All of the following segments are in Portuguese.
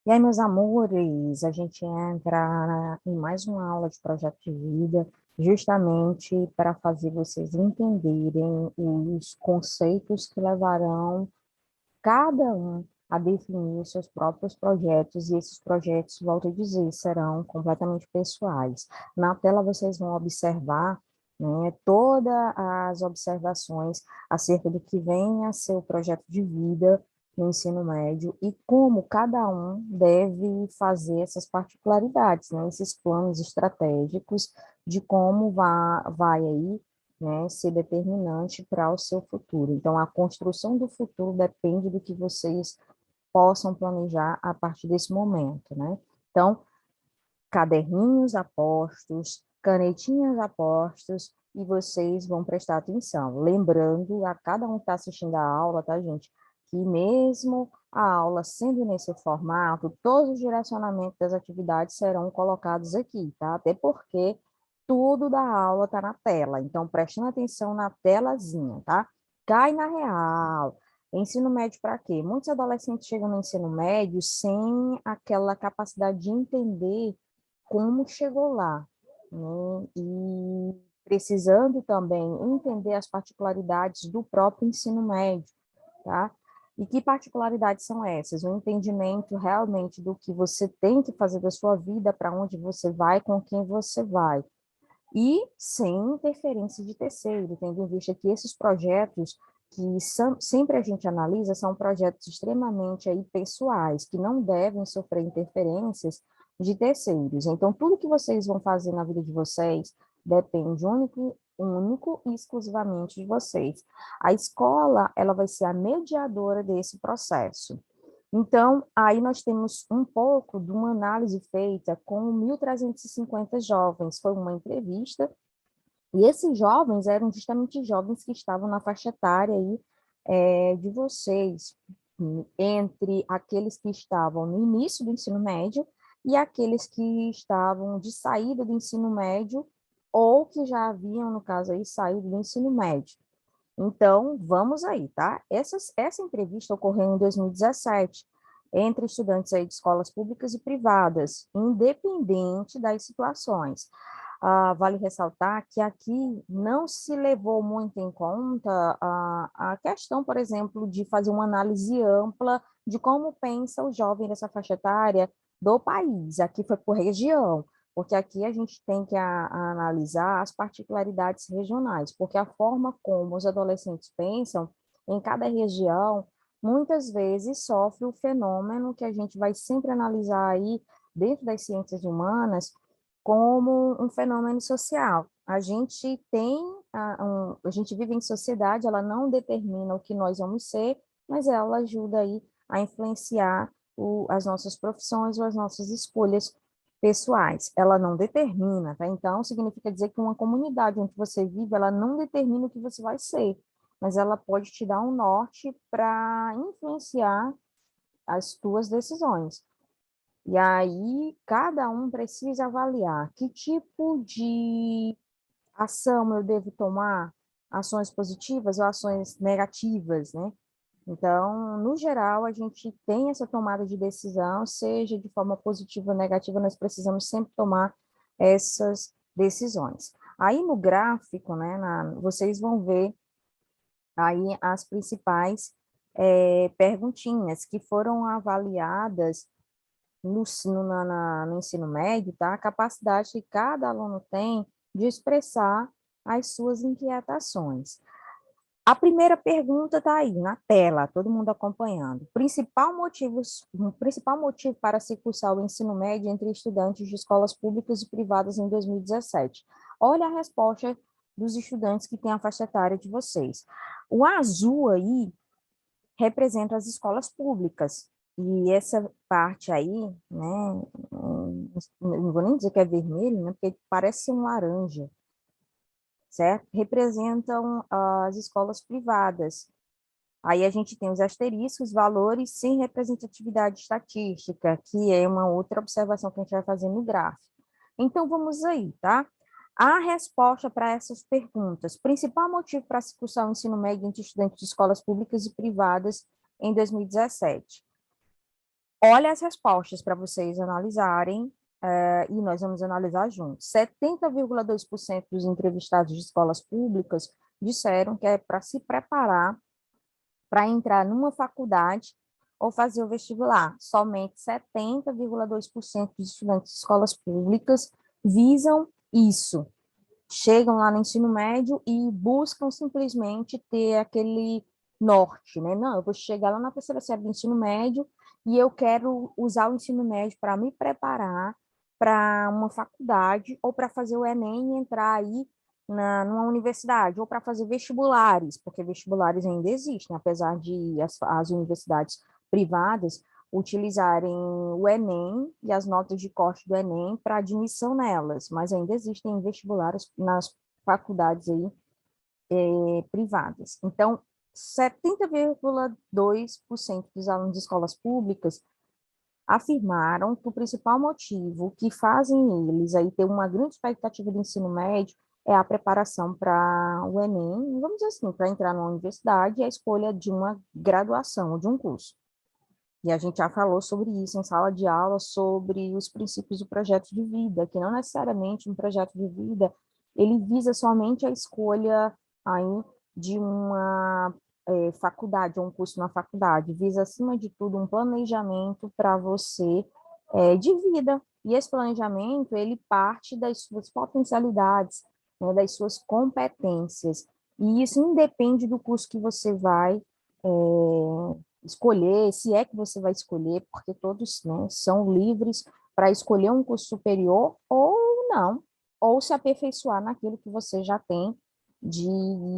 E aí, meus amores, a gente entra em mais uma aula de projeto de vida, justamente para fazer vocês entenderem os conceitos que levarão cada um a definir os seus próprios projetos, e esses projetos, volto a dizer, serão completamente pessoais. Na tela vocês vão observar, né, todas as observações acerca do que vem a ser o projeto de vida no ensino médio e como cada um deve fazer essas particularidades, né, esses planos estratégicos de como vai aí, né, ser determinante para o seu futuro. Então, a construção do futuro depende do que vocês possam planejar a partir desse momento, né? Então, caderninhos apostos, canetinhas apostos, e vocês vão prestar atenção. Lembrando a cada um que está assistindo a aula, tá, gente? Que mesmo a aula sendo nesse formato, todos os direcionamentos das atividades serão colocados aqui, tá? Até porque tudo da aula está na tela. Então, prestando atenção na telazinha, tá? Cai na real. Ensino médio para quê? Muitos adolescentes chegam no ensino médio sem aquela capacidade de entender como chegou lá, né? E precisando também entender as particularidades do próprio ensino médio, tá? E que particularidades são essas? O entendimento realmente do que você tem que fazer da sua vida, para onde você vai, com quem você vai. E sem interferência de terceiro, tendo em vista que esses projetos que sempre a gente analisa são projetos extremamente aí pessoais, que não devem sofrer interferências de terceiros. Então, tudo que vocês vão fazer na vida de vocês depende único e exclusivamente de vocês. A escola, ela vai ser a mediadora desse processo. Então, aí nós temos um pouco de uma análise feita com 1.350 jovens. Foi uma entrevista, e esses jovens eram justamente jovens que estavam na faixa etária aí, de vocês, entre aqueles que estavam no início do ensino médio e aqueles que estavam de saída do ensino médio ou que já haviam, no caso aí, saído do ensino médio. Então, vamos aí, tá? Essa entrevista ocorreu em 2017, entre estudantes aí de escolas públicas e privadas, independente das situações. Vale ressaltar que aqui não se levou muito em conta a questão, por exemplo, de fazer uma análise ampla de como pensa o jovem dessa faixa etária do país. Aqui foi por região, porque aqui a gente tem que analisar as particularidades regionais, porque a forma como os adolescentes pensam em cada região, muitas vezes sofre o fenômeno que a gente vai sempre analisar aí dentro das ciências humanas como um fenômeno social. A gente tem, a gente vive em sociedade, ela não determina o que nós vamos ser, mas ela ajuda aí a influenciar as nossas profissões ou as nossas escolhas pessoais. Ela não determina, tá? Então, significa dizer que uma comunidade onde você vive, ela não determina o que você vai ser, mas ela pode te dar um norte para influenciar as tuas decisões. E aí, cada um precisa avaliar que tipo de ação eu devo tomar, ações positivas ou ações negativas, né? Então, no geral, a gente tem essa tomada de decisão, seja de forma positiva ou negativa, nós precisamos sempre tomar essas decisões. Aí no gráfico, né, vocês vão ver aí as principais perguntinhas que foram avaliadas no ensino médio, tá? A capacidade que cada aluno tem de expressar as suas inquietações. A primeira pergunta está aí na tela, todo mundo acompanhando. O principal motivo para se cursar o ensino médio entre estudantes de escolas públicas e privadas em 2017. Olha a resposta dos estudantes que têm a faixa etária de vocês. O azul aí representa as escolas públicas. E essa parte aí, né, não vou nem dizer que é vermelho, né, porque parece um laranja, certo? Representam as escolas privadas. Aí a gente tem os asteriscos, valores sem representatividade estatística, que é uma outra observação que a gente vai fazer no gráfico. Então, vamos aí, tá? A resposta para essas perguntas. Principal motivo para se cursar o ensino médio entre estudantes de escolas públicas e privadas em 2017. Olha as respostas para vocês analisarem, e nós vamos analisar juntos. 70,2% dos entrevistados de escolas públicas disseram que é para se preparar para entrar numa faculdade ou fazer o vestibular. Somente 70,2% dos estudantes de escolas públicas visam isso. Chegam lá no ensino médio e buscam simplesmente ter aquele norte, né? Não, eu vou chegar lá na terceira série do ensino médio e eu quero usar o ensino médio para me preparar para uma faculdade ou para fazer o Enem e entrar aí numa universidade, ou para fazer vestibulares, porque vestibulares ainda existem, apesar de as universidades privadas utilizarem o Enem e as notas de corte do Enem para admissão nelas, mas ainda existem vestibulares nas faculdades aí, privadas. Então, 70,2% dos alunos de escolas públicas afirmaram que o principal motivo que fazem eles aí ter uma grande expectativa de ensino médio é a preparação para o Enem, vamos dizer assim, para entrar numa universidade e a escolha de uma graduação ou de um curso. E a gente já falou sobre isso em sala de aula, sobre os princípios do projeto de vida, que não necessariamente um projeto de vida, ele visa somente a escolha aí de uma faculdade, ou um curso na faculdade, visa, acima de tudo, um planejamento para você de vida. E esse planejamento, ele parte das suas potencialidades, né, das suas competências. E isso independe do curso que você vai escolher, se é que você vai escolher, porque todos, né, são livres para escolher um curso superior ou não, ou se aperfeiçoar naquilo que você já tem de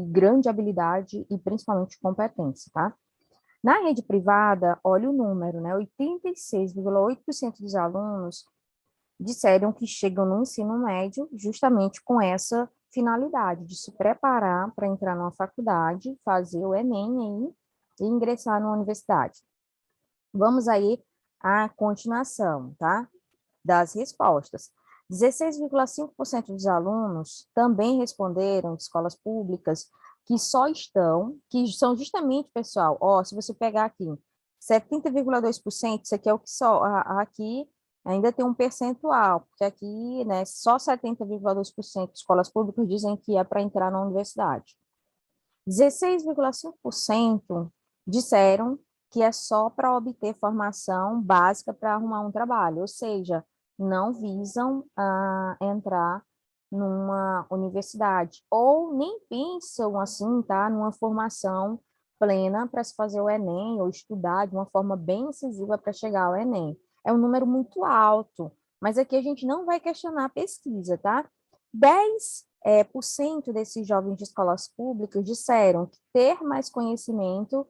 grande habilidade e principalmente competência, tá? Na rede privada, olha o número, né? 86,8% dos alunos disseram que chegam no ensino médio justamente com essa finalidade de se preparar para entrar numa faculdade, fazer o Enem e ingressar numa universidade. Vamos aí à continuação, tá? Das respostas. 16,5% dos alunos também responderam de escolas públicas que só estão, que são justamente, pessoal, ó, se você pegar aqui, 70,2%, isso aqui é o que só, aqui ainda tem um percentual, porque aqui, né, só 70,2% de escolas públicas dizem que é para entrar na universidade. 16,5% disseram que é só para obter formação básica para arrumar um trabalho, ou seja, não visam entrar numa universidade, ou nem pensam assim, tá, numa formação plena para se fazer o Enem, ou estudar de uma forma bem incisiva para chegar ao Enem. É um número muito alto, mas aqui a gente não vai questionar a pesquisa, tá? 10% desses jovens de escolas públicas disseram que ter mais conhecimento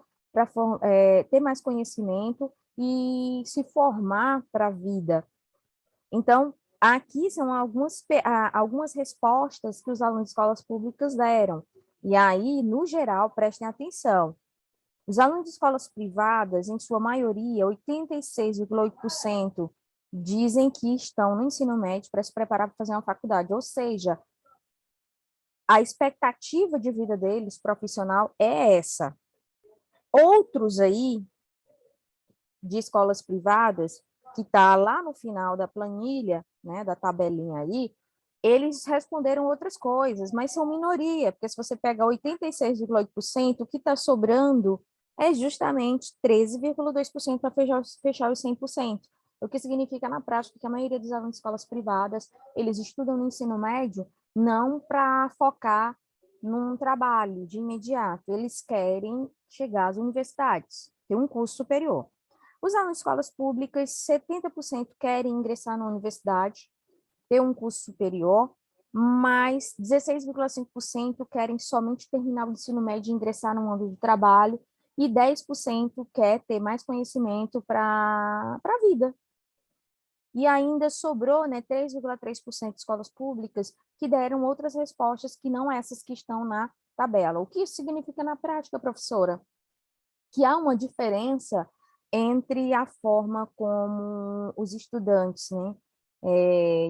ter mais conhecimento e se formar para a vida. Então, aqui são algumas respostas que os alunos de escolas públicas deram. E aí, no geral, prestem atenção. Os alunos de escolas privadas, em sua maioria, 86,8%, dizem que estão no ensino médio para se preparar para fazer uma faculdade, ou seja, a expectativa de vida deles, profissional, é essa. Outros aí, de escolas privadas, que está lá no final da planilha, né, da tabelinha aí, eles responderam outras coisas, mas são minoria, porque se você pegar 86,8%, o que está sobrando é justamente 13,2% para fechar os 100%. O que significa, na prática, que a maioria dos alunos de escolas privadas, eles estudam no ensino médio não para focar num trabalho de imediato, eles querem chegar às universidades, ter um curso superior. Os alunos de escolas públicas, 70% querem ingressar na universidade, ter um curso superior, mas 16,5% querem somente terminar o ensino médio e ingressar no mundo do trabalho, e 10% quer ter mais conhecimento para a vida. E ainda sobrou, né, 3,3% de escolas públicas que deram outras respostas que não essas que estão na tabela. O que isso significa na prática, professora? Que há uma diferença entre a forma como os estudantes, né,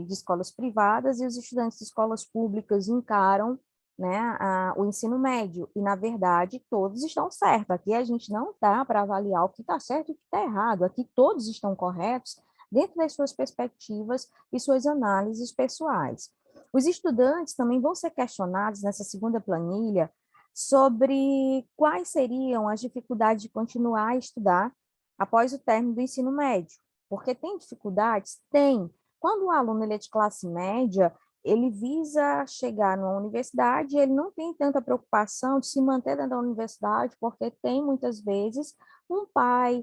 de escolas privadas e os estudantes de escolas públicas encaram né, o ensino médio, e, na verdade, todos estão certos. Aqui a gente não dá para avaliar o que está certo e o que está errado. Aqui todos estão corretos dentro das suas perspectivas e suas análises pessoais. Os estudantes também vão ser questionados nessa segunda planilha sobre quais seriam as dificuldades de continuar a estudar após o término do ensino médio. Porque tem dificuldades? Tem. Quando o aluno ele é de classe média, ele visa chegar numa universidade, ele não tem tanta preocupação de se manter dentro da universidade, porque tem muitas vezes um pai,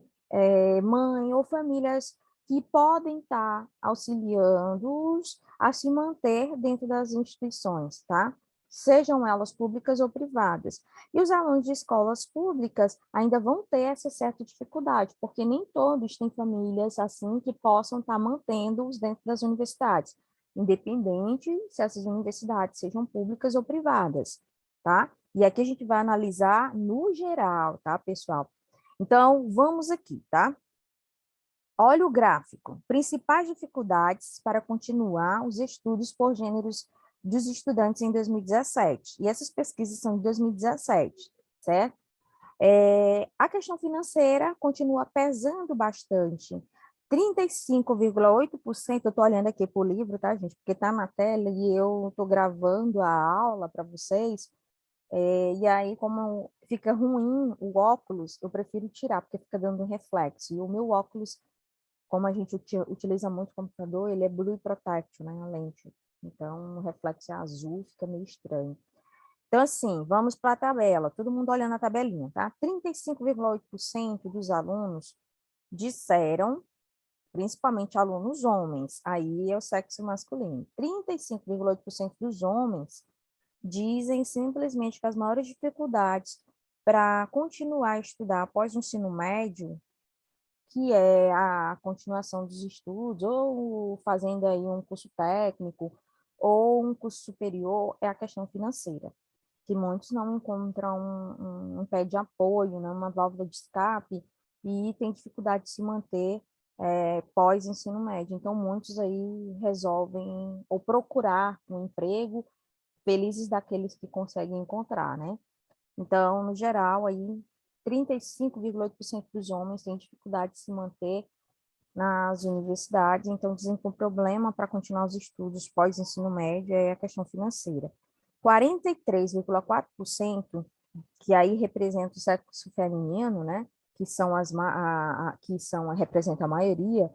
mãe ou famílias que podem estar auxiliando-os a se manter dentro das instituições, tá? Sejam elas públicas ou privadas. E os alunos de escolas públicas ainda vão ter essa certa dificuldade, porque nem todos têm famílias assim que possam estar mantendo-os dentro das universidades, independente se essas universidades sejam públicas ou privadas, tá? E aqui a gente vai analisar no geral, tá, pessoal? Então, vamos aqui, tá? Olha o gráfico. Principais dificuldades para continuar os estudos por gêneros dos estudantes em 2017. E essas pesquisas são de 2017, certo? A questão financeira continua pesando bastante. 35,8%, eu estou olhando aqui para o livro, tá, gente? Porque está na tela e eu estou gravando a aula para vocês. E aí, como fica ruim o óculos, eu prefiro tirar, porque fica dando um reflexo. E o meu óculos, como a gente utiliza muito o computador, ele é Blue Protect, né, a lente. Então, o reflexo é azul, fica meio estranho. Então, assim, vamos para a tabela. Todo mundo olhando a tabelinha, tá? 35,8% dos alunos disseram, principalmente alunos homens, aí é o sexo masculino, 35,8% dos homens dizem simplesmente que as maiores dificuldades para continuar a estudar após o ensino médio, que é a continuação dos estudos, ou fazendo aí um curso técnico, ou um curso superior, é a questão financeira, que muitos não encontram um pé de apoio, né, uma válvula de escape, e tem dificuldade de se manter pós-ensino médio. Então, muitos aí resolvem ou procurar um emprego, felizes daqueles que conseguem encontrar, né? Então, no geral, aí 35,8% dos homens têm dificuldade de se manter nas universidades, então dizem que o problema para continuar os estudos pós-ensino médio é a questão financeira. 43,4%, que aí representa o sexo feminino, né, que são representa a maioria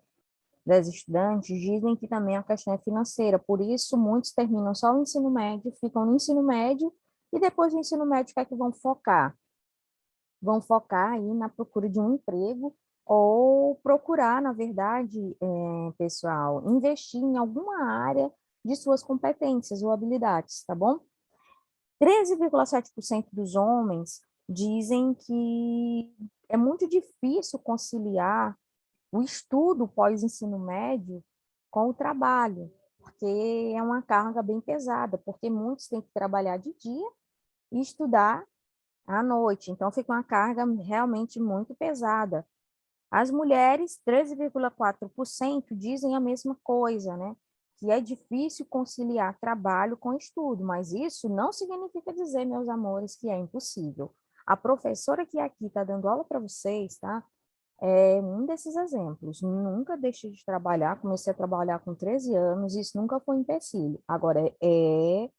das estudantes, dizem que também a questão é financeira, por isso muitos terminam só o ensino médio, ficam no ensino médio, e depois do ensino médio, o que é que vão focar? Vão focar aí na procura de um emprego ou procurar, na verdade, pessoal, investir em alguma área de suas competências ou habilidades, tá bom? 13,7% dos homens dizem que é muito difícil conciliar o estudo pós-ensino médio com o trabalho, porque é uma carga bem pesada, porque muitos têm que trabalhar de dia e estudar à noite, então fica uma carga realmente muito pesada. As mulheres, 13,4%, dizem a mesma coisa, né? Que é difícil conciliar trabalho com estudo, mas isso não significa dizer, meus amores, que é impossível. A professora que aqui está dando aula para vocês, tá? É um desses exemplos. Nunca deixei de trabalhar, comecei a trabalhar com 13 anos, isso nunca foi um empecilho. Agora, é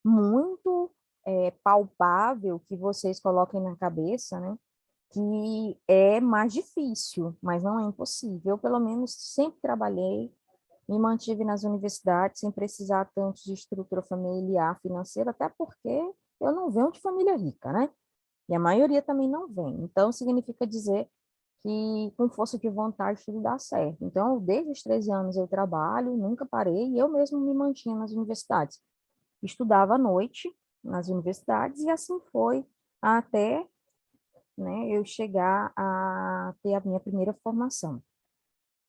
muito palpável que vocês coloquem na cabeça, né, que é mais difícil, mas não é impossível. Eu, pelo menos, sempre trabalhei, me mantive nas universidades sem precisar tanto de estrutura familiar, financeira, até porque eu não venho de família rica, né? E a maioria também não vem. Então, significa dizer que com força de vontade tudo dá certo. Então, desde os 13 anos eu trabalho, nunca parei, e eu mesmo me mantinha nas universidades. Estudava à noite nas universidades, e assim foi até, né, eu chegar a ter a minha primeira formação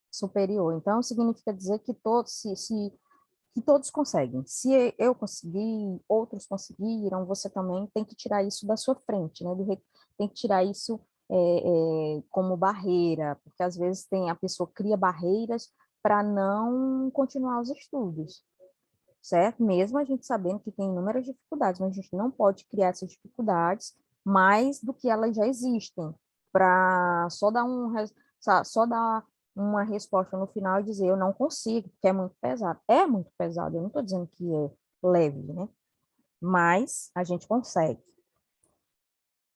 superior. Então, significa dizer que que todos conseguem. Se eu consegui, outros conseguiram, você também tem que tirar isso da sua frente, né? Tem que tirar isso como barreira, porque às vezes a pessoa cria barreiras para não continuar os estudos. certo? Mesmo a gente sabendo que tem inúmeras dificuldades, mas a gente não pode criar essas dificuldades mais do que elas já existem, para só dar uma resposta no final e dizer eu não consigo, porque é muito pesado. É muito pesado, eu não estou dizendo que é leve, né? Mas a gente consegue.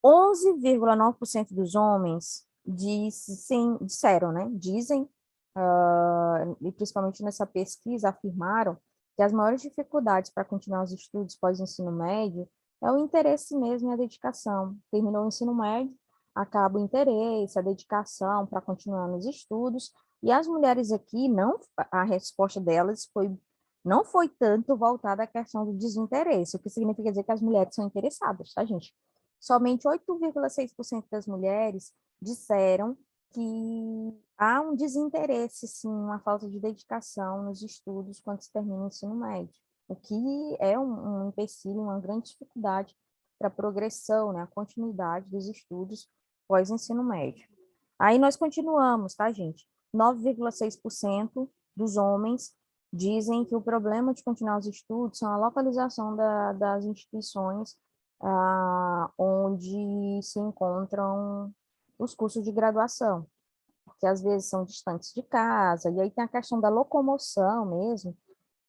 11,9% dos homens disseram, né? Dizem, e principalmente nessa pesquisa, afirmaram que as maiores dificuldades para continuar os estudos pós-ensino médio é o interesse mesmo e a dedicação. Terminou o ensino médio, acaba o interesse, a dedicação para continuar nos estudos, e as mulheres aqui, não, a resposta delas não foi tanto voltada à questão do desinteresse, o que significa dizer que as mulheres são interessadas, tá, gente? Somente 8,6% das mulheres disseram que há um desinteresse, sim, uma falta de dedicação nos estudos quando se termina o ensino médio, o que é um empecilho, uma grande dificuldade para a progressão, né, a continuidade dos estudos pós-ensino médio. Aí nós continuamos, tá, gente? 9,6% dos homens dizem que o problema de continuar os estudos são a localização das instituições onde se encontram os cursos de graduação, porque às vezes são distantes de casa, e aí tem a questão da locomoção mesmo.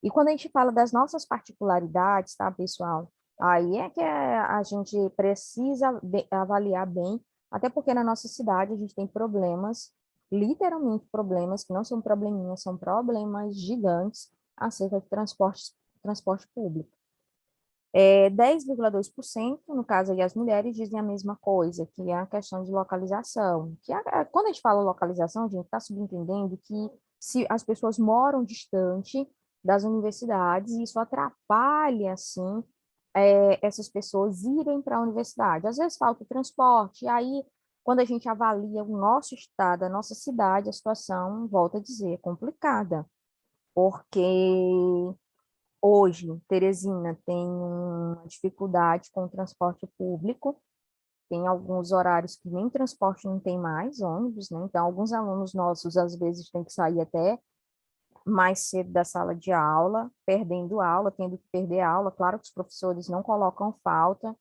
E quando a gente fala das nossas particularidades, tá, pessoal? Aí é que a gente precisa avaliar bem, até porque na nossa cidade a gente tem problemas, literalmente problemas, que não são probleminhas, são problemas gigantes acerca de transporte público. 10,2%, no caso aí as mulheres, dizem a mesma coisa, que é a questão de localização. Quando a gente fala localização, a gente está subentendendo que se as pessoas moram distante das universidades, isso atrapalha, assim, essas pessoas irem para a universidade. Às vezes falta transporte, e aí, quando a gente avalia o nosso estado, a nossa cidade, a situação, volta a dizer, é complicada, porque hoje, Teresina tem uma dificuldade com o transporte público, tem alguns horários que nem transporte não tem mais, ônibus, né? Então, alguns alunos nossos, às vezes, têm que sair até mais cedo da sala de aula, perdendo aula, tendo que perder aula. Claro que os professores não colocam falta,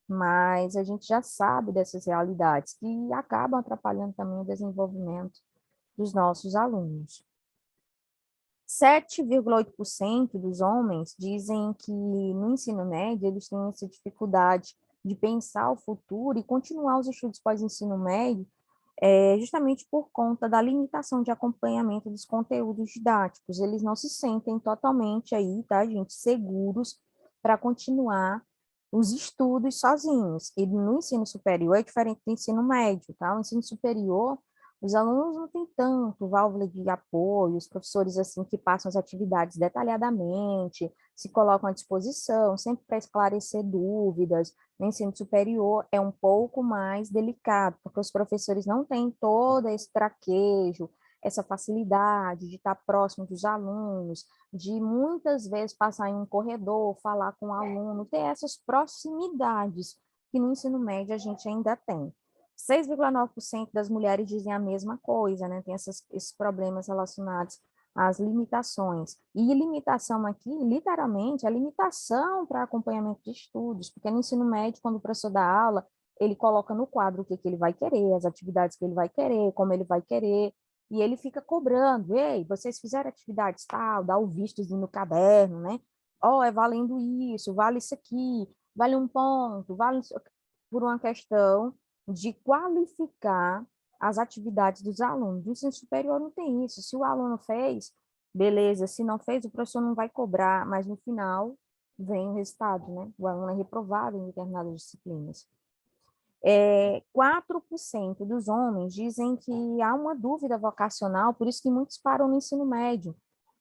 mas a gente já sabe dessas realidades que acabam atrapalhando também o desenvolvimento dos nossos alunos. 7,8% dos homens dizem que no ensino médio eles têm essa dificuldade de pensar o futuro e continuar os estudos pós-ensino médio, justamente por conta da limitação de acompanhamento dos conteúdos didáticos. Eles não se sentem totalmente aí, tá, gente, seguros para continuar os estudos sozinhos. E no ensino superior é diferente do ensino médio, tá? O ensino superior, os alunos não têm tanto válvula de apoio, os professores, assim, que passam as atividades detalhadamente, se colocam à disposição, sempre para esclarecer dúvidas. No ensino superior é um pouco mais delicado, porque os professores não têm todo esse traquejo, essa facilidade de estar próximo dos alunos, de muitas vezes passar em um corredor, falar com o aluno, ter essas proximidades que no ensino médio a gente ainda tem. 6,9% das mulheres dizem a mesma coisa, né? Tem esses problemas relacionados às limitações. E limitação aqui, literalmente, é limitação para acompanhamento de estudos, porque no ensino médio, quando o professor dá aula, ele coloca no quadro o que ele vai querer, as atividades que ele vai querer, como ele vai querer, e ele fica cobrando, ei, vocês fizeram atividades tal, dá o vistozinho no caderno, né? Ó, é valendo isso, vale isso aqui, vale um ponto, vale isso, por uma questão de qualificar as atividades dos alunos. No ensino superior não tem isso. Se o aluno fez, beleza. Se não fez, o professor não vai cobrar, mas no final vem o resultado, né? O aluno é reprovado em determinadas disciplinas. 4% dos homens dizem que há uma dúvida vocacional, por isso que muitos param no ensino médio,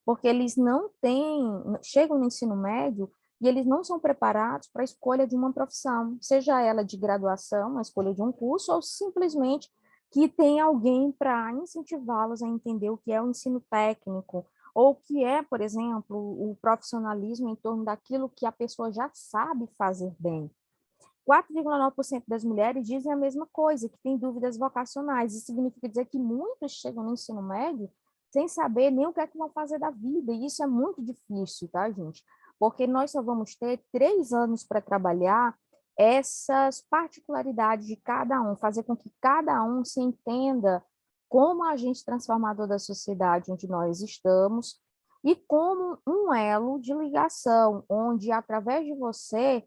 porque eles não têm, chegam no ensino médio e eles não são preparados para a escolha de uma profissão, seja ela de graduação, a escolha de um curso, ou simplesmente que tem alguém para incentivá-los a entender o que é o ensino técnico, ou o que é, por exemplo, o profissionalismo em torno daquilo que a pessoa já sabe fazer bem. 4,9% das mulheres dizem a mesma coisa, que têm dúvidas vocacionais. Isso significa dizer que muitos chegam no ensino médio sem saber nem o que é que vão fazer da vida, e isso é muito difícil, tá, gente? Porque nós só vamos ter 3 anos para trabalhar essas particularidades de cada um, fazer com que cada um se entenda como agente transformador da sociedade onde nós estamos e como um elo de ligação, onde, através de você,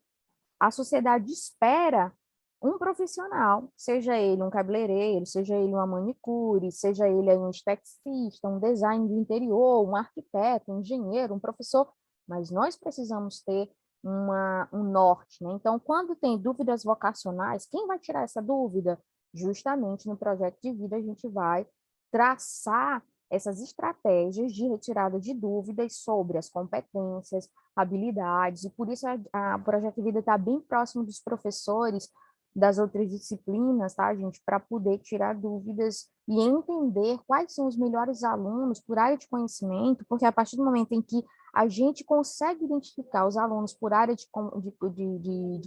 a sociedade espera um profissional, seja ele um cabeleireiro, seja ele uma manicure, seja ele um esteticista, um design do interior, um arquiteto, um engenheiro, um professor, mas nós precisamos ter um norte, né? Então, quando tem dúvidas vocacionais, quem vai tirar essa dúvida? Justamente no projeto de vida a gente vai traçar essas estratégias de retirada de dúvidas sobre as competências, habilidades, e por isso o Projeto de Vida está bem próximo dos professores das outras disciplinas, tá, gente, para poder tirar dúvidas e entender quais são os melhores alunos por área de conhecimento, porque a partir do momento em que a gente consegue identificar os alunos por área de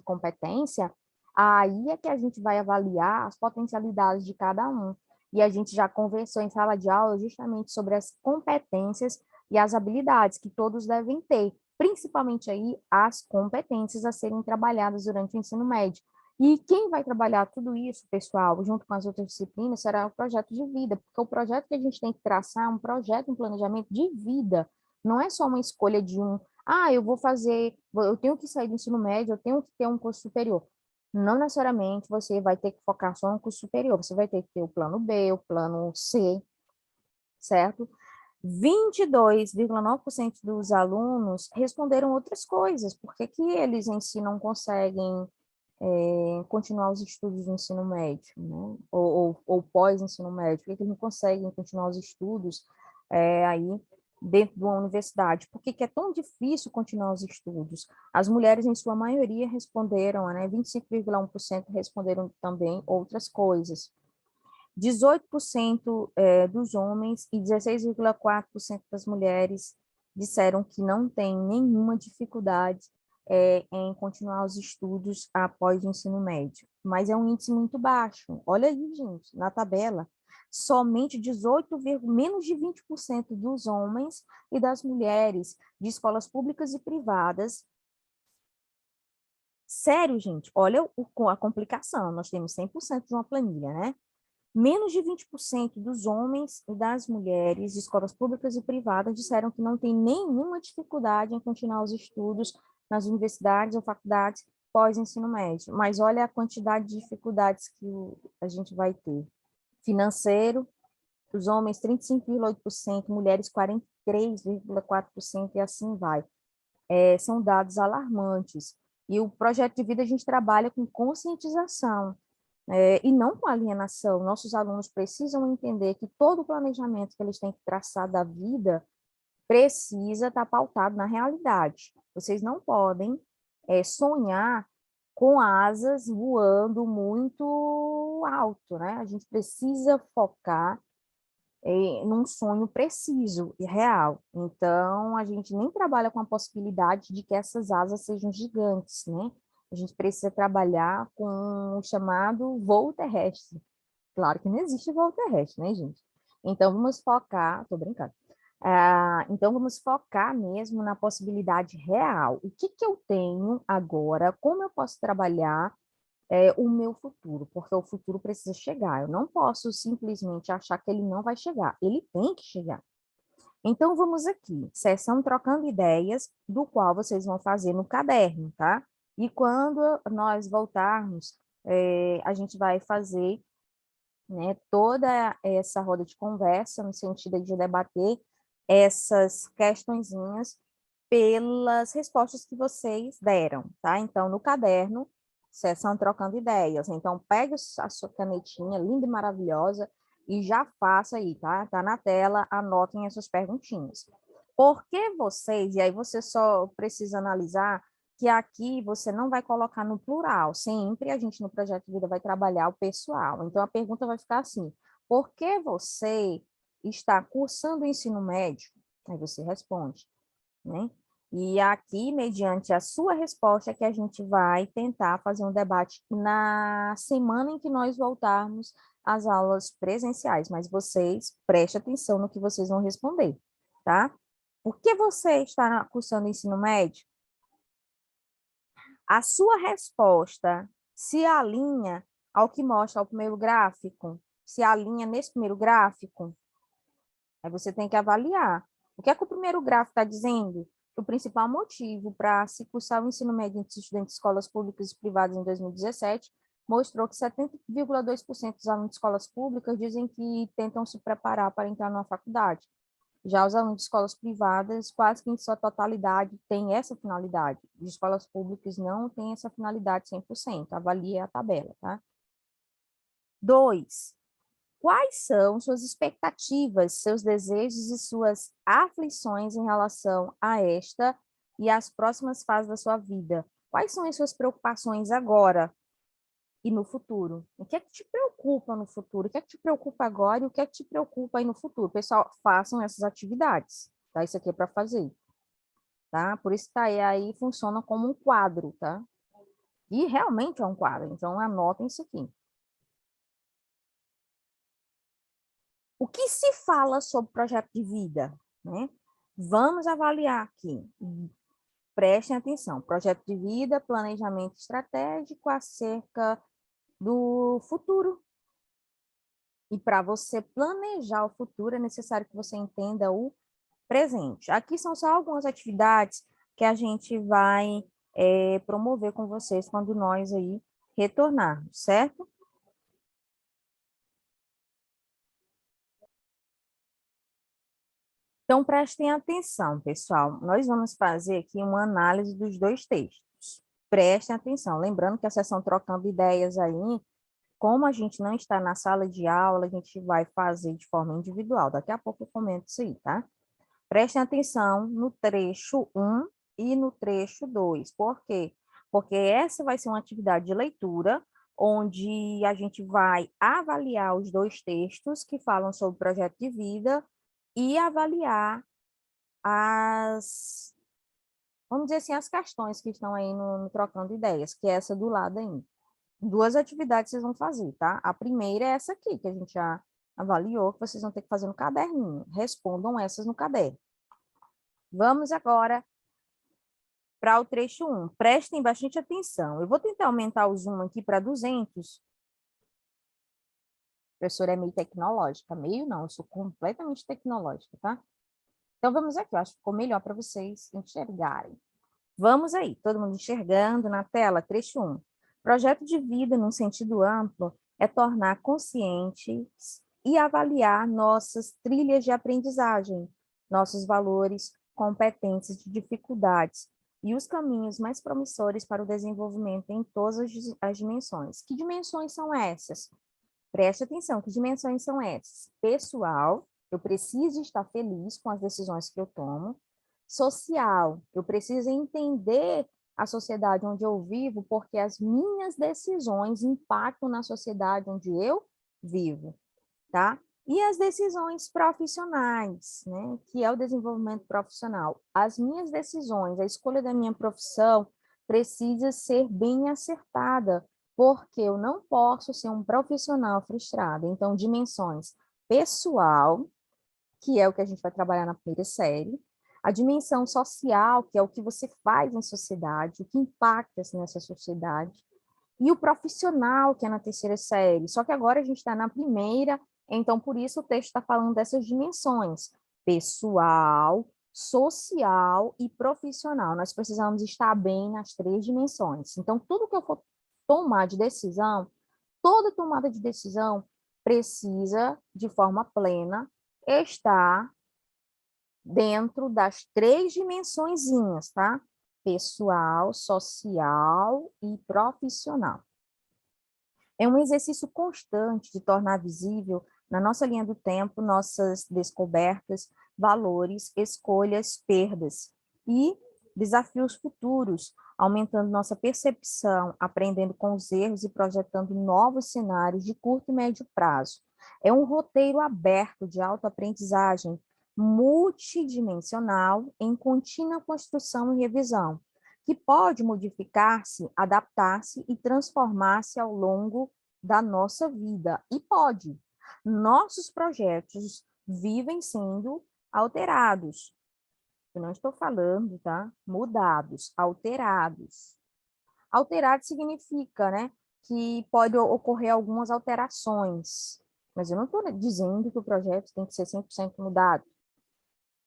competência, aí é que a gente vai avaliar as potencialidades de cada um. E a gente já conversou em sala de aula justamente sobre as competências e as habilidades que todos devem ter, principalmente aí as competências a serem trabalhadas durante o ensino médio. E quem vai trabalhar tudo isso, pessoal, junto com as outras disciplinas, será o projeto de vida, porque o projeto que a gente tem que traçar é um projeto, um planejamento de vida, não é só uma escolha de eu vou fazer, eu tenho que sair do ensino médio, eu tenho que ter um curso superior. Não necessariamente você vai ter que focar só no curso superior, você vai ter que ter o plano B, o plano C, certo? 22,9% dos alunos responderam outras coisas. Por que que eles em si não conseguem continuar os estudos do ensino médio, né? Ou pós-ensino médio? Por que que eles não conseguem continuar os estudos aí dentro de uma universidade? Por que que é tão difícil continuar os estudos? As mulheres, em sua maioria, responderam, né? 25,1% responderam também outras coisas. 18% dos homens e 16,4% das mulheres disseram que não tem nenhuma dificuldade em continuar os estudos após o ensino médio. Mas é um índice muito baixo. Olha aí, gente, na tabela. Somente 18, menos de 20% dos homens e das mulheres de escolas públicas e privadas. Sério, gente, olha a complicação. Nós temos 100% de uma planilha, né? Menos de 20% dos homens e das mulheres de escolas públicas e privadas disseram que não tem nenhuma dificuldade em continuar os estudos nas universidades ou faculdades pós-ensino médio. Mas olha a quantidade de dificuldades que a gente vai ter. Financeiro, os homens 35,8%, mulheres 43,4% e assim vai. São dados alarmantes. E o projeto de vida a gente trabalha com conscientização, e não com alienação. Nossos alunos precisam entender que todo o planejamento que eles têm que traçar da vida precisa estar pautado na realidade. Vocês não podem sonhar com asas voando muito alto, né? A gente precisa focar num sonho preciso e real. Então, a gente nem trabalha com a possibilidade de que essas asas sejam gigantes, né? A gente precisa trabalhar com o chamado voo terrestre. Claro que não existe voo terrestre, né, gente? Então, vamos focar, tô brincando. Então, vamos focar mesmo na possibilidade real. O que que eu tenho agora? Como eu posso trabalhar o meu futuro, porque o futuro precisa chegar. Eu não posso simplesmente achar que ele não vai chegar. Ele tem que chegar. Então, vamos aqui, sessão trocando ideias, do qual vocês vão fazer no caderno, tá? E quando nós voltarmos, a gente vai fazer, né, toda essa roda de conversa, no sentido de debater essas questõezinhas pelas respostas que vocês deram, tá? Então, no caderno, sessão trocando ideias. Então, pegue a sua canetinha linda e maravilhosa e já faça aí, tá? Tá na tela, anotem essas perguntinhas. Por que vocês, e aí você só precisa analisar que aqui você não vai colocar no plural, sempre a gente no Projeto de Vida vai trabalhar o pessoal. Então, a pergunta vai ficar assim, por que você está cursando o ensino médio? Aí você responde, né? E aqui, mediante a sua resposta, é que a gente vai tentar fazer um debate na semana em que nós voltarmos as aulas presenciais, mas vocês prestem atenção no que vocês vão responder, tá? Por que você está cursando ensino médio? A sua resposta se alinha ao que mostra o primeiro gráfico? Se alinha nesse primeiro gráfico? Aí você tem que avaliar. O que é que o primeiro gráfico está dizendo? O principal motivo para se cursar o ensino médio entre estudantes de escolas públicas e privadas em 2017 mostrou que 70,2% dos alunos de escolas públicas dizem que tentam se preparar para entrar numa faculdade. Já os alunos de escolas privadas, quase que em sua totalidade, têm essa finalidade. De escolas públicas não têm essa finalidade 100%. Avalie a tabela, tá? 2. Quais são suas expectativas, seus desejos e suas aflições em relação a esta e às próximas fases da sua vida? Quais são as suas preocupações agora e no futuro? O que é que te preocupa no futuro? O que é que te preocupa agora e o que é que te preocupa aí no futuro? Pessoal, façam essas atividades, tá? Isso aqui é para fazer, tá? Por isso que tá aí funciona como um quadro, tá? E realmente é um quadro, então anotem isso aqui. O que se fala sobre projeto de vida, né? Vamos avaliar aqui. Prestem atenção. Projeto de vida, planejamento estratégico acerca do futuro. E para você planejar o futuro, é necessário que você entenda o presente. Aqui são só algumas atividades que a gente vai promover com vocês quando nós aí retornarmos, certo? Então, prestem atenção, pessoal. Nós vamos fazer aqui uma análise dos dois textos. Prestem atenção. Lembrando que a sessão Trocando Ideias aí, como a gente não está na sala de aula, a gente vai fazer de forma individual. Daqui a pouco eu comento isso aí, tá? Prestem atenção no trecho 1 e no trecho 2. Por quê? Porque essa vai ser uma atividade de leitura, onde a gente vai avaliar os dois textos que falam sobre o projeto de vida e avaliar as, vamos dizer assim, as questões que estão aí no Trocando Ideias, que é essa do lado aí. Duas atividades vocês vão fazer, tá? A primeira é essa aqui, que a gente já avaliou, que vocês vão ter que fazer no caderninho. Respondam essas no caderno. Vamos agora para o trecho 1. Prestem bastante atenção. Eu vou tentar aumentar o zoom aqui para 200. A professora é meio tecnológica. Meio não, eu sou completamente tecnológica, tá? Então, vamos aqui. Eu acho que ficou melhor para vocês enxergarem. Vamos aí, todo mundo enxergando na tela, trecho 1. Projeto de vida, num sentido amplo, é tornar conscientes e avaliar nossas trilhas de aprendizagem, nossos valores, competências e dificuldades, e os caminhos mais promissores para o desenvolvimento em todas as dimensões. Que dimensões são essas? Preste atenção, que dimensões são essas? Pessoal, eu preciso estar feliz com as decisões que eu tomo. Social, eu preciso entender a sociedade onde eu vivo, porque as minhas decisões impactam na sociedade onde eu vivo, tá? E as decisões profissionais, né? Que é o desenvolvimento profissional. As minhas decisões, a escolha da minha profissão precisa ser bem acertada, porque eu não posso ser um profissional frustrado. Então, dimensões pessoal, que é o que a gente vai trabalhar na primeira série, a dimensão social, que é o que você faz em sociedade, o que impacta nessa sociedade, e o profissional, que é na terceira série. Só que agora a gente está na primeira, então por isso o texto está falando dessas dimensões, pessoal, social e profissional. Nós precisamos estar bem nas três dimensões. Então, tudo que eu for tomar de decisão, toda tomada de decisão precisa, de forma plena, estar dentro das três dimensõezinhas, tá? Pessoal, social e profissional. É um exercício constante de tornar visível na nossa linha do tempo nossas descobertas, valores, escolhas, perdas e desafios futuros, aumentando nossa percepção, aprendendo com os erros e projetando novos cenários de curto e médio prazo. É um roteiro aberto de autoaprendizagem multidimensional em contínua construção e revisão, que pode modificar-se, adaptar-se e transformar-se ao longo da nossa vida. E pode. Nossos projetos vivem sendo alterados. Eu não estou falando, tá? Mudados, alterados. Alterado significa, né, que pode ocorrer algumas alterações, mas eu não estou dizendo que o projeto tem que ser 100% mudado,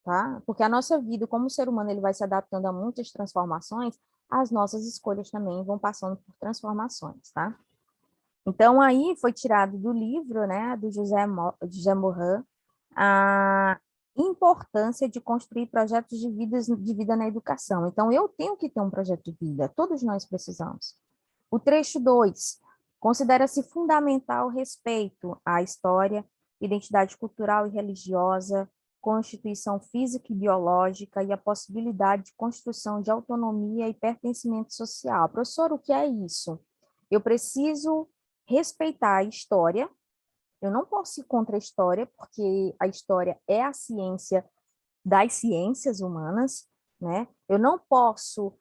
tá? Porque a nossa vida, como ser humano, ele vai se adaptando a muitas transformações, as nossas escolhas também vão passando por transformações, tá? Então, aí foi tirado do livro, né, do José Morin, a importância de construir projetos de vida na educação. Então, eu tenho que ter um projeto de vida, todos nós precisamos. O trecho 2, considera-se fundamental o respeito à história, identidade cultural e religiosa, constituição física e biológica e a possibilidade de construção de autonomia e pertencimento social. Professor, o que é isso? Eu preciso respeitar a história, eu não posso ir contra a história, porque a história é a ciência das ciências humanas, né? Eu não posso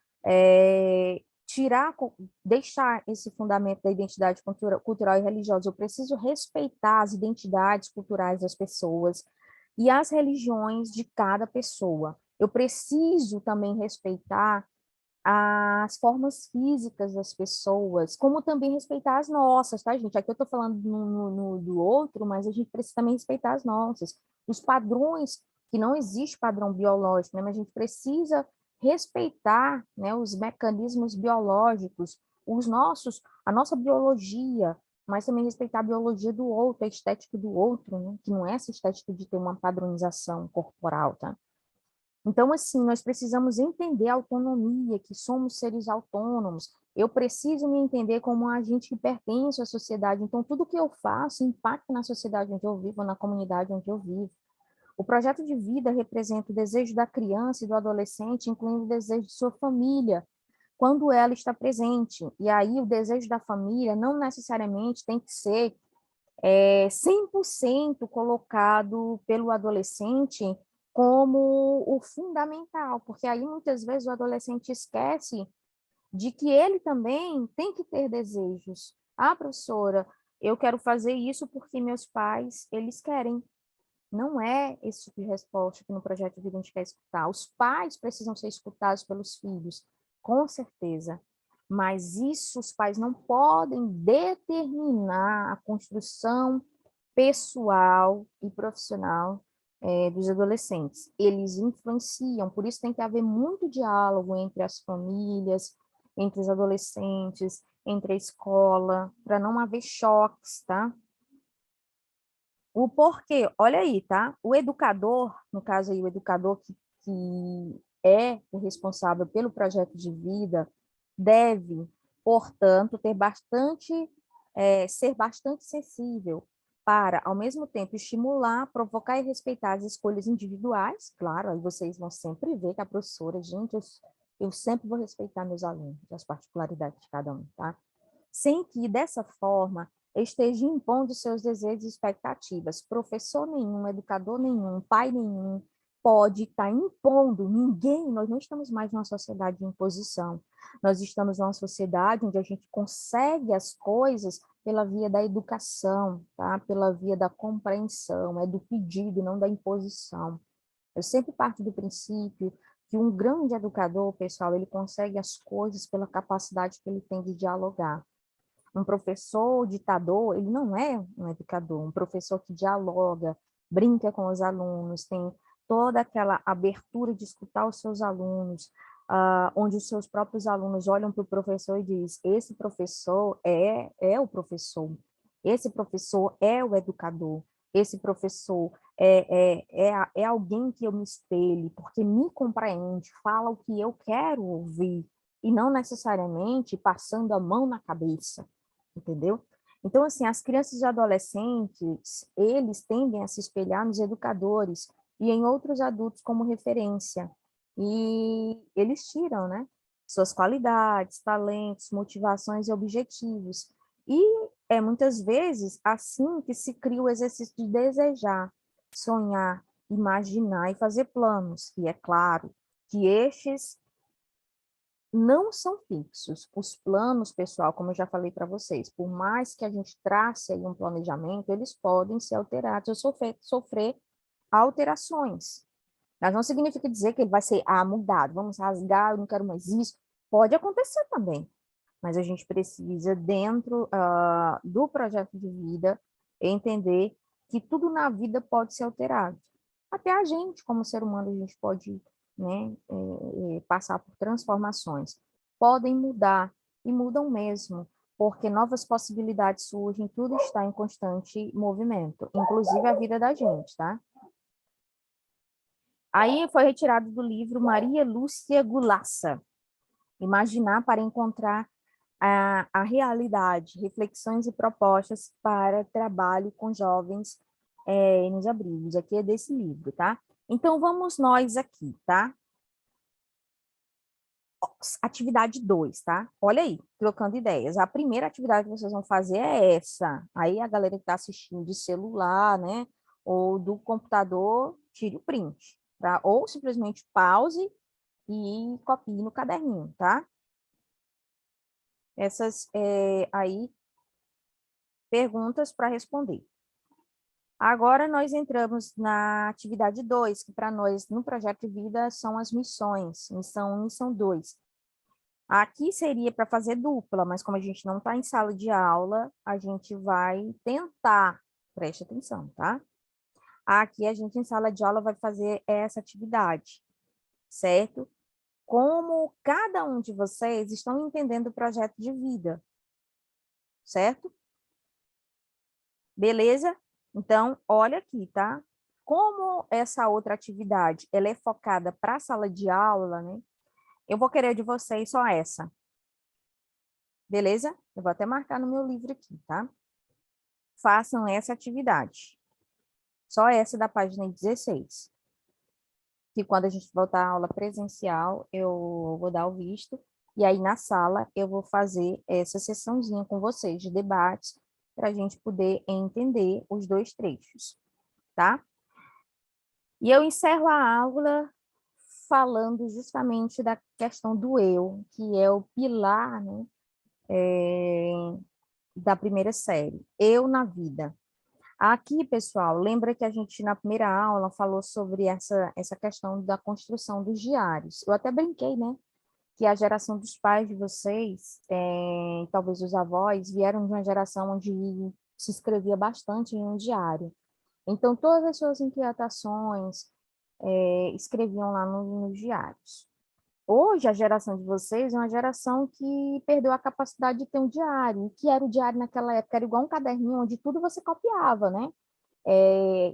tirar, deixar esse fundamento da identidade cultural e religiosa. Eu preciso respeitar as identidades culturais das pessoas e as religiões de cada pessoa. Eu preciso também respeitar as formas físicas das pessoas, como também respeitar as nossas, tá, gente? Aqui eu estou falando do outro, mas a gente precisa também respeitar as nossas. Os padrões, que não existe padrão biológico, né? Mas a gente precisa respeitar, né, os mecanismos biológicos, a nossa biologia, mas também respeitar a biologia do outro, a estética do outro, né? Que não é essa estética de ter uma padronização corporal, tá? Então, assim, nós precisamos entender a autonomia, que somos seres autônomos. Eu preciso me entender como um agente que pertence à sociedade. Então, tudo que eu faço impacta na sociedade onde eu vivo, na comunidade onde eu vivo. O projeto de vida representa o desejo da criança e do adolescente, incluindo o desejo de sua família, quando ela está presente. E aí, o desejo da família não necessariamente tem que ser 100% colocado pelo adolescente como o fundamental, porque aí muitas vezes o adolescente esquece de que ele também tem que ter desejos. Ah, professora, eu quero fazer isso porque meus pais, eles querem. Não é esse tipo de resposta que no projeto de vida a gente quer escutar. Os pais precisam ser escutados pelos filhos, com certeza. Mas isso os pais não podem determinar a construção pessoal e profissional dos adolescentes. Eles influenciam, por isso tem que haver muito diálogo entre as famílias, entre os adolescentes, entre a escola, para não haver choques, tá? O porquê, olha aí, tá? O educador, no caso aí, o educador que é o responsável pelo projeto de vida, deve, portanto, ser bastante sensível para, ao mesmo tempo, estimular, provocar e respeitar as escolhas individuais, claro, aí vocês vão sempre ver que a professora, gente, eu sempre vou respeitar meus alunos, as particularidades de cada um, tá? Sem que, dessa forma, esteja impondo seus desejos e expectativas. Professor nenhum, educador nenhum, pai nenhum pode estar impondo, ninguém, nós não estamos mais numa sociedade de imposição, nós estamos numa sociedade onde a gente consegue as coisas pela via da educação, tá? Pela via da compreensão, é do pedido, não da imposição. Eu sempre parto do princípio que um grande educador, pessoal, ele consegue as coisas pela capacidade que ele tem de dialogar. Um professor ditador, ele não é um educador, um professor que dialoga, brinca com os alunos, tem toda aquela abertura de escutar os seus alunos, onde os seus próprios alunos olham para o professor e diz, esse professor é o professor, esse professor é o educador, esse professor é alguém que eu me espelhe, porque me compreende, fala o que eu quero ouvir, e não necessariamente passando a mão na cabeça, entendeu? Então, assim, as crianças e adolescentes, eles tendem a se espelhar nos educadores e em outros adultos como referência. E eles tiram, né, suas qualidades, talentos, motivações e objetivos. E é muitas vezes assim que se cria o exercício de desejar, sonhar, imaginar e fazer planos. E é claro que estes não são fixos. Os planos, pessoal, como eu já falei para vocês, por mais que a gente trace aí um planejamento, eles podem ser alterados ou sofrer alterações. Mas não significa dizer que ele vai ser mudado, vamos rasgar, eu não quero mais isso. Pode acontecer também, mas a gente precisa, dentro do projeto de vida, entender que tudo na vida pode ser alterado. Até a gente, como ser humano, a gente pode, né, passar por transformações. Podem mudar, e mudam mesmo, porque novas possibilidades surgem, tudo está em constante movimento, inclusive a vida da gente, tá? Aí foi retirado do livro Maria Lúcia Gulassa, Imaginar para Encontrar a Realidade, Reflexões e Propostas para Trabalho com Jovens nos Abrigos. Aqui é desse livro, tá? Então, vamos nós aqui, tá? Atividade 2, tá? Olha aí, trocando ideias. A primeira atividade que vocês vão fazer é essa. Aí a galera que está assistindo de celular, né? Ou do computador, tire o print, tá? Ou simplesmente pause e copie no caderninho, tá? Essas aí perguntas para responder. Agora nós entramos na atividade 2, que para nós no projeto de vida são as missões, missão 1 e missão 2. Aqui seria para fazer dupla, mas como a gente não está em sala de aula, a gente vai tentar, preste atenção, tá? Aqui a gente em sala de aula vai fazer essa atividade, certo? Como cada um de vocês estão entendendo o projeto de vida, certo? Beleza? Então, olha aqui, tá? Como essa outra atividade, ela é focada para a sala de aula, né? Eu vou querer de vocês só essa. Beleza? Eu vou até marcar no meu livro aqui, tá? Façam essa atividade. Só essa da página 16. Que quando a gente voltar à aula presencial, eu vou dar o visto. E aí, na sala, eu vou fazer essa sessãozinha com vocês de debates para a gente poder entender os dois trechos, tá? E eu encerro a aula falando justamente da questão do eu, que é o pilar, né, da primeira série, eu na vida. Aqui, pessoal, lembra que a gente na primeira aula falou sobre essa questão da construção dos diários. Eu até brinquei, né, que a geração dos pais de vocês, talvez os avós, vieram de uma geração onde se escrevia bastante em um diário. Então, todas as suas inquietações, escreviam lá nos diários. Hoje, a geração de vocês é uma geração que perdeu a capacidade de ter um diário. O que era o diário naquela época? Era igual um caderninho onde tudo você copiava, né?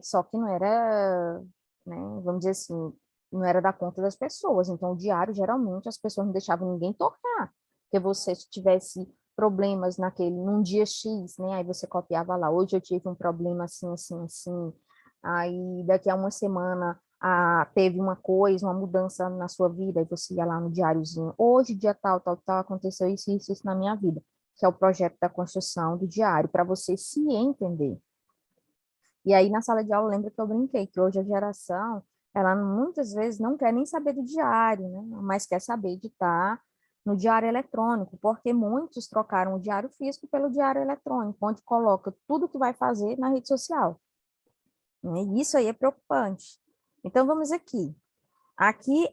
Só que não era, né, vamos dizer assim, não era da conta das pessoas. Então, o diário, geralmente, as pessoas não deixavam ninguém tocar. Porque você tivesse problemas num dia X, né? Aí você copiava lá. Hoje eu tive um problema assim, assim, assim. Aí, daqui a uma semana, teve uma coisa, uma mudança na sua vida, aí você ia lá no diáriozinho. Hoje, dia tal, tal, tal, aconteceu isso na minha vida. Que é o projeto da construção do diário, para você se entender. E aí, na sala de aula, lembra que eu brinquei, que hoje a geração, ela muitas vezes não quer nem saber do diário, né? Mas quer saber de estar no diário eletrônico, porque muitos trocaram o diário físico pelo diário eletrônico, onde coloca tudo que vai fazer na rede social, né? E isso aí é preocupante. Então, vamos aqui. Aqui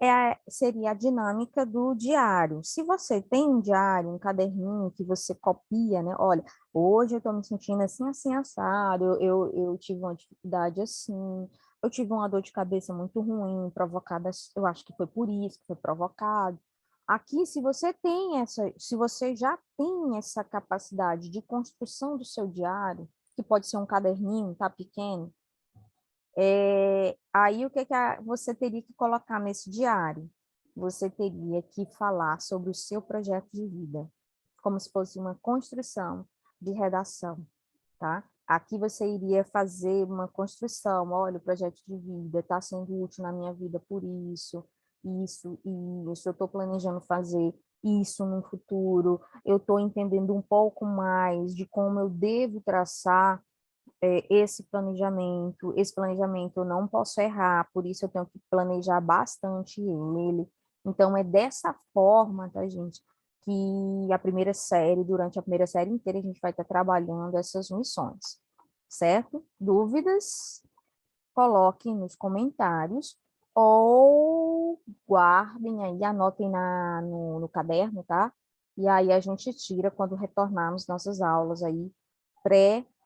seria a dinâmica do diário. Se você tem um diário, um caderninho que você copia, né? Olha, hoje eu estou me sentindo assim, assim, assado, eu tive uma dificuldade assim, eu tive uma dor de cabeça muito ruim, provocada, eu acho que foi por isso que foi provocado. Aqui, se você já tem essa capacidade de construção do seu diário, que pode ser um caderninho, tá pequeno, aí o que você teria que colocar nesse diário? Você teria que falar sobre o seu projeto de vida, como se fosse uma construção de redação, tá? Aqui você iria fazer uma construção, olha, o projeto de vida está sendo útil na minha vida por isso, isso e isso, eu estou planejando fazer isso no futuro, eu estou entendendo um pouco mais de como eu devo traçar esse planejamento eu não posso errar, por isso eu tenho que planejar bastante ele. Então, é dessa forma, tá, gente, que a primeira série, durante a primeira série inteira, a gente vai estar trabalhando essas missões, certo? Dúvidas? Coloquem nos comentários ou guardem aí, anotem no caderno, tá? E aí a gente tira quando retornarmos nossas aulas aí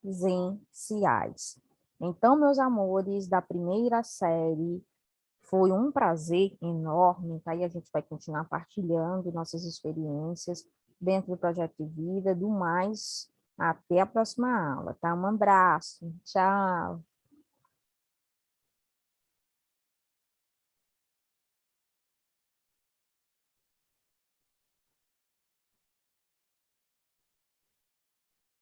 presenciais. Então, meus amores, da primeira série, foi um prazer enorme, tá? E a gente vai continuar partilhando nossas experiências dentro do projeto de vida, do mais, até a próxima aula, tá? Um abraço, tchau!